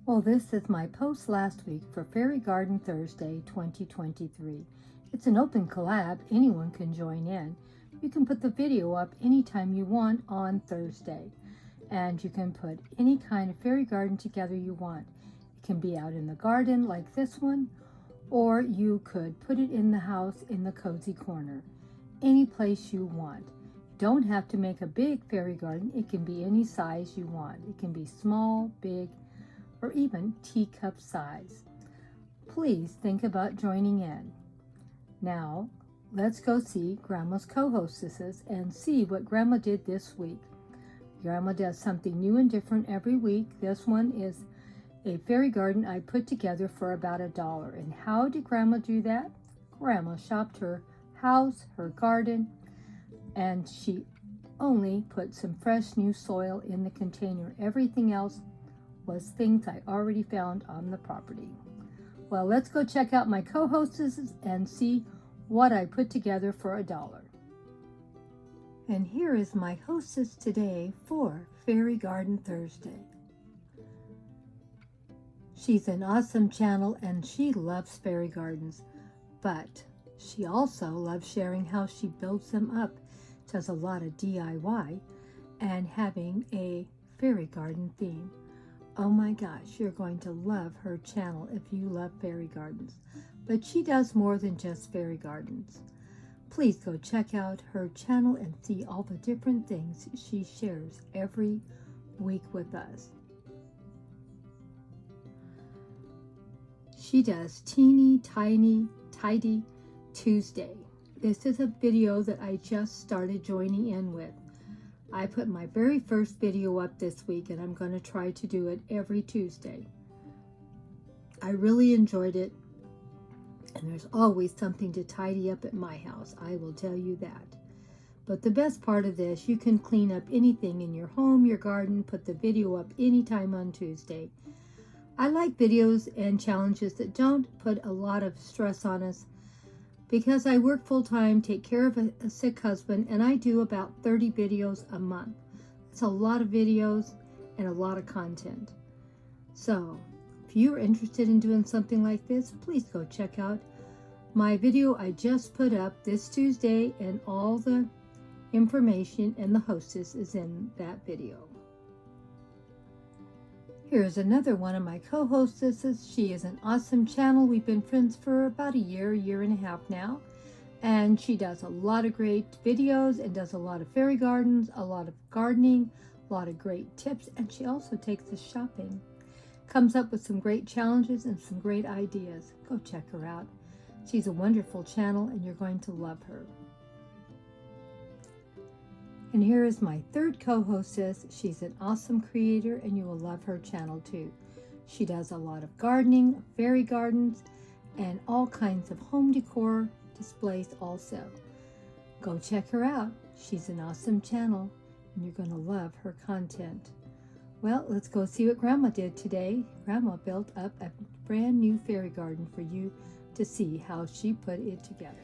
Well, this is my post last week for Fairy Garden Thursday 2023. It's an open collab, anyone can join in. You can put the video up anytime you want on Thursday, and you can put any kind of fairy garden together you want. It can be out in the garden like this one, or you could put it in the house in the cozy corner, any place you want. Don't have to make a big fairy garden. It can be any size you want. It can be small, big, or even teacup size. Please think about joining in. Now, let's go see Grandma's co-hostesses and see what Grandma did this week. Grandma does something new and different every week. This one is a fairy garden I put together for about $1. And how did Grandma do that? Grandma shopped her house, her garden, and she only put some fresh new soil in the container. Everything else was things I already found on the property. Well, let's go check out my co-hostesses and see what I put together for $1. And here is my hostess today for Fairy Garden Thursday. She's an awesome channel and she loves fairy gardens, but she also loves sharing how she builds them up, does a lot of DIY, and having a fairy garden theme. Oh my gosh, you're going to love her channel if you love fairy gardens. But she does more than just fairy gardens. Please go check out her channel and see all the different things she shares every week with us. She does Teeny Tiny Tidy Tuesday. This is a video that I just started joining in with. I put my very first video up this week and I'm going to try to do it every Tuesday. I really enjoyed it, and there's always something to tidy up at my house, I will tell you that. But the best part of this, you can clean up anything in your home, your garden, put the video up anytime on Tuesday. I like videos and challenges that don't put a lot of stress on us, because I work full-time, take care of a sick husband, and I do about 30 videos a month. It's a lot of videos and a lot of content. So, if you're interested in doing something like this, please go check out my video I just put up this Tuesday, and all the information and the hostess is in that video. Here's another one of my co-hostesses. She is an awesome channel. We've been friends for about a year and a half now. And she does a lot of great videos and does a lot of fairy gardens, a lot of gardening, a lot of great tips. And she also takes us shopping. Comes up with some great challenges and some great ideas. Go check her out. She's a wonderful channel and you're going to love her. And here is my third co-hostess. She's an awesome creator and you will love her channel too. She does a lot of gardening, fairy gardens, and all kinds of home decor displays also. Go check her out. She's an awesome channel and you're going to love her content. Well, let's go see what Grandma did today. Grandma built up a brand new fairy garden for you to see how she put it together.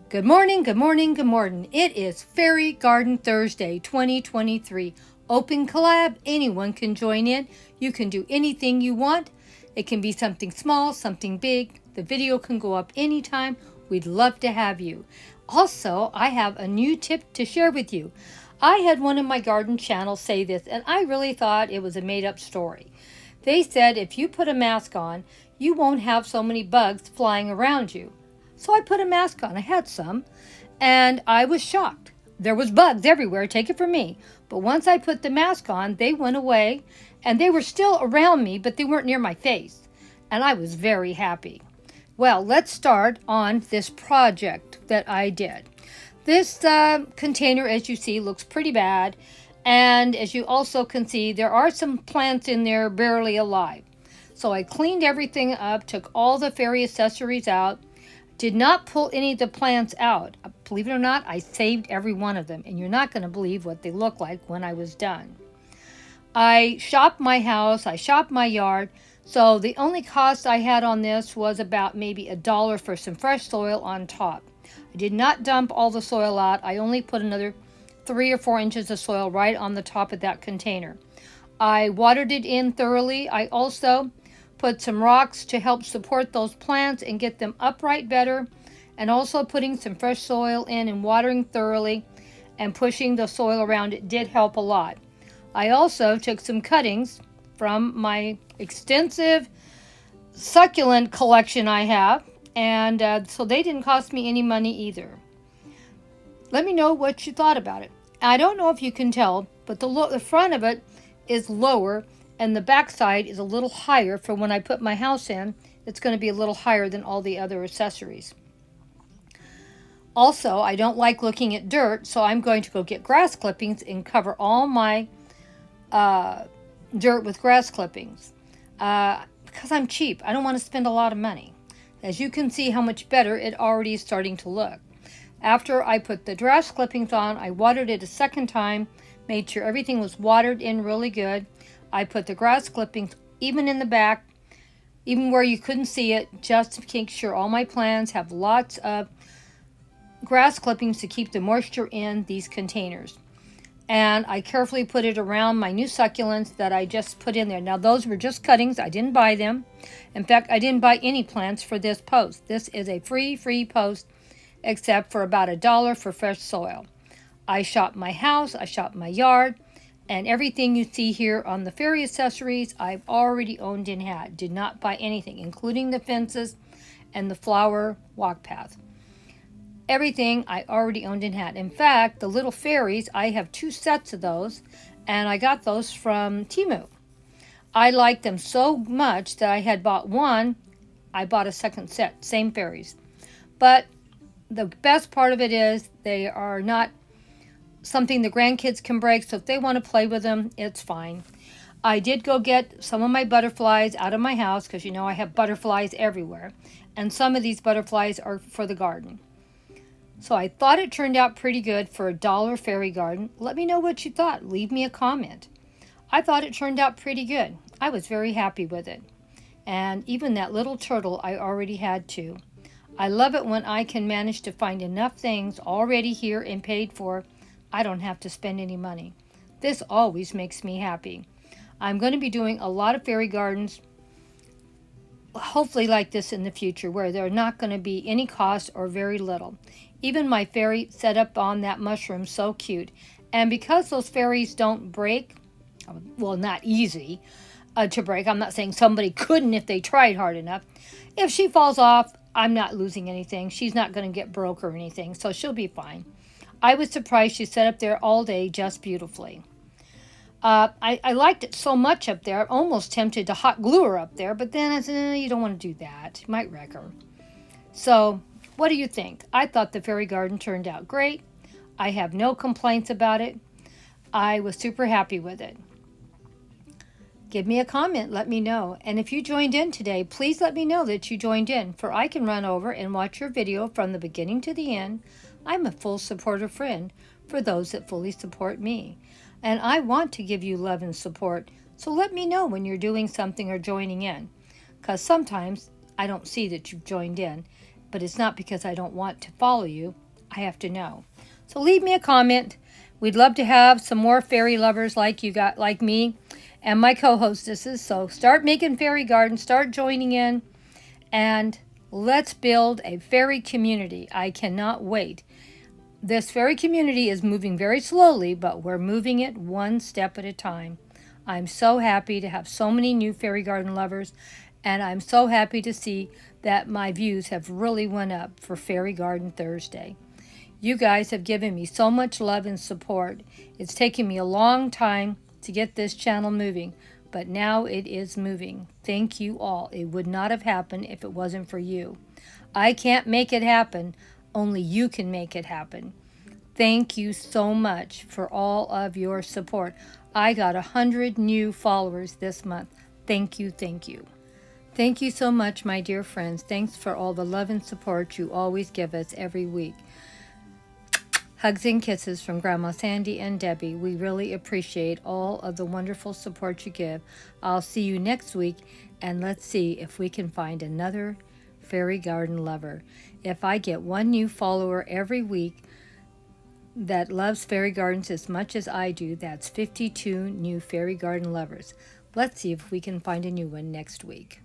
Good morning, good morning, good morning. It is Fairy Garden Thursday 2023. Open collab, anyone can join in. You can do anything you want. It can be something small, something big. The video can go up anytime. We'd love to have you. Also, I have a new tip to share with you. I had one of my garden channels say this, and I really thought it was a made-up story. They said if you put a mask on, you won't have so many bugs flying around you. So I put a mask on. I had some, and I was shocked. There was bugs everywhere, take it from me. But once I put the mask on, they went away, and they were still around me, but they weren't near my face. And I was very happy. Well, let's start on this project that I did. This container, as you see, looks pretty bad. And as you also can see, there are some plants in there barely alive. So I cleaned everything up, took all the fairy accessories out, did not pull any of the plants out. Believe it or not, I saved every one of them, and you're not going to believe what they look like when I was done. I shopped my house, I shopped my yard, so the only cost I had on this was about maybe $1 for some fresh soil on top. I did not dump all the soil out. I only put another 3 or 4 inches of soil right on the top of that container. I watered it in thoroughly. I also put some rocks to help support those plants and get them upright better, and also putting some fresh soil in and watering thoroughly and pushing the soil around it did help a lot. I also took some cuttings from my extensive succulent collection I have, and so they didn't cost me any money either. Let me know what you thought about it. I don't know if you can tell, but the front of it is lower and the back side is a little higher. For when I put my house in, it's going to be a little higher than all the other accessories. Also, I don't like looking at dirt, so I'm going to go get grass clippings and cover all my dirt with grass clippings. Because I'm cheap, I don't want to spend a lot of money. As you can see how much better it already is starting to look. After I put the grass clippings on, I watered it a second time, made sure everything was watered in really good. I put the grass clippings even in the back, even where you couldn't see it, just to make sure all my plants have lots of grass clippings to keep the moisture in these containers. And I carefully put it around my new succulents that I just put in there. Now those were just cuttings, I didn't buy them. In fact, I didn't buy any plants for this post. This is a free post, except for about $1 for fresh soil. I shopped my house, I shopped my yard, and everything you see here on the fairy accessories I've already owned and had. Did not buy anything, including the fences and the flower walk path. Everything I already owned and had. In fact, the little fairies, I have 2 sets of those, and I got those from Temu. I liked them so much that I had bought one, I bought a second set, same fairies. But the best part of it is they are not something the grandkids can break, so if they want to play with them, it's fine. I did go get some of my butterflies out of my house, because you know I have butterflies everywhere, and some of these butterflies are for the garden. So I thought it turned out pretty good for $1 fairy garden. Let me know what you thought. Leave me a comment. I thought it turned out pretty good. I was very happy with it. And even that little turtle I already had too. I love it when I can manage to find enough things already here and paid for. I don't have to spend any money. This always makes me happy. I'm going to be doing a lot of fairy gardens, hopefully like this in the future, where there are not going to be any cost or very little. Even my fairy set up on that mushroom, so cute. And because those fairies don't break, well, not easy to break. I'm not saying somebody couldn't if they tried hard enough. If she falls off, I'm not losing anything. She's not going to get broke or anything, so she'll be fine. I was surprised she sat up there all day just beautifully. I liked it so much up there, I'm almost tempted to hot glue her up there, but then I said, you don't want to do that. You might wreck her. So, what do you think? I thought the fairy garden turned out great. I have no complaints about it. I was super happy with it. Give me a comment, let me know. And if you joined in today, please let me know that you joined in, for I can run over and watch your video from the beginning to the end. I'm a full supporter friend for those that fully support me. And I want to give you love and support, so let me know when you're doing something or joining in. Because sometimes I don't see that you've joined in, but it's not because I don't want to follow you. I have to know. So leave me a comment. We'd love to have some more fairy lovers like me and my co-hostesses. So start making fairy gardens, start joining in, and let's build a fairy community. I cannot wait. This fairy community is moving very slowly, but we're moving it one step at a time. I'm so happy to have so many new fairy garden lovers, and I'm so happy to see that my views have really went up for Fairy Garden Thursday. You guys have given me so much love and support. It's taken me a long time to get this channel moving, but now it is moving. Thank you all. It would not have happened if it wasn't for you. I can't make it happen. Only you can make it happen. Thank you so much for all of your support. I got 100 new followers this month. Thank you, thank you. Thank you so much, my dear friends. Thanks for all the love and support you always give us every week. Hugs and kisses from Grandma Sandy and Debbie. We really appreciate all of the wonderful support you give. I'll see you next week, and let's see if we can find another fairy garden lover. If I get one new follower every week, that loves fairy gardens as much as I do. That's 52 new fairy garden lovers. Let's see if we can find a new one next week.